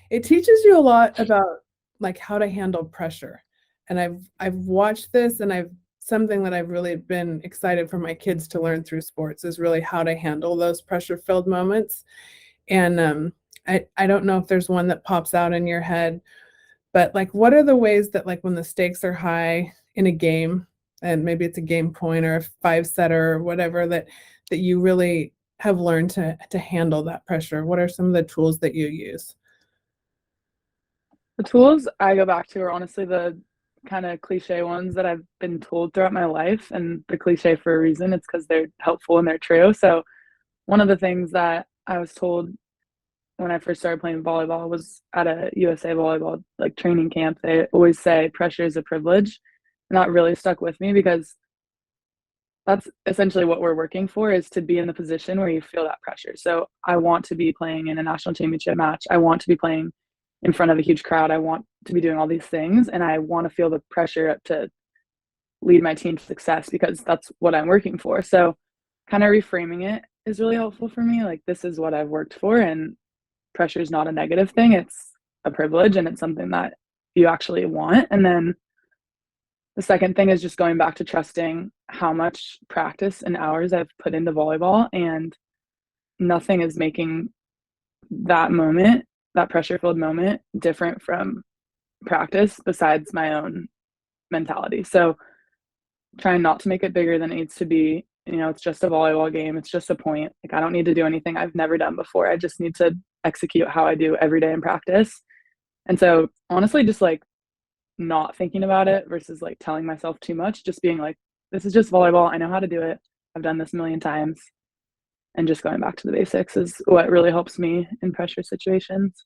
It teaches you a lot about like how to handle pressure. And I've watched this and I've something that I've really been excited for my kids to learn through sports is really how to handle those pressure-filled moments. And I don't know if there's one that pops out in your head, but like what are the ways that like when the stakes are high in a game and maybe it's a game point or a five setter or whatever that you really have learned to handle that pressure? What are some of the tools that you use? The tools I go back to are honestly the kind of cliche ones that I've been told throughout my life, and the cliche for a reason. It's because they're helpful and they're true. So one of the things that I was told when I first started playing volleyball was at a USA volleyball like training camp. They always say pressure is a privilege, and that really stuck with me because that's essentially what we're working for, is to be in the position where you feel that pressure. So I want to be playing in a national championship match. I want to be playing in front of a huge crowd. I want to be doing all these things, and I want to feel the pressure to lead my team to success because that's what I'm working for. So kind of reframing it is really helpful for me. Like, this is what I've worked for, and pressure is not a negative thing. It's a privilege, and it's something that you actually want. And then the second thing is just going back to trusting how much practice and hours I've put into volleyball, and nothing is making that moment, that pressure filled moment, different from practice besides my own mentality. So trying not to make it bigger than it needs to be. It's just a volleyball game. It's just a point. Like, I don't need to do anything I've never done before. I just need to execute how I do every day in practice. And so honestly, just like not thinking about it versus like telling myself too much, just being like, this is just volleyball. I know how to do it. I've done this a million times. And just going back to the basics is what really helps me in pressure situations.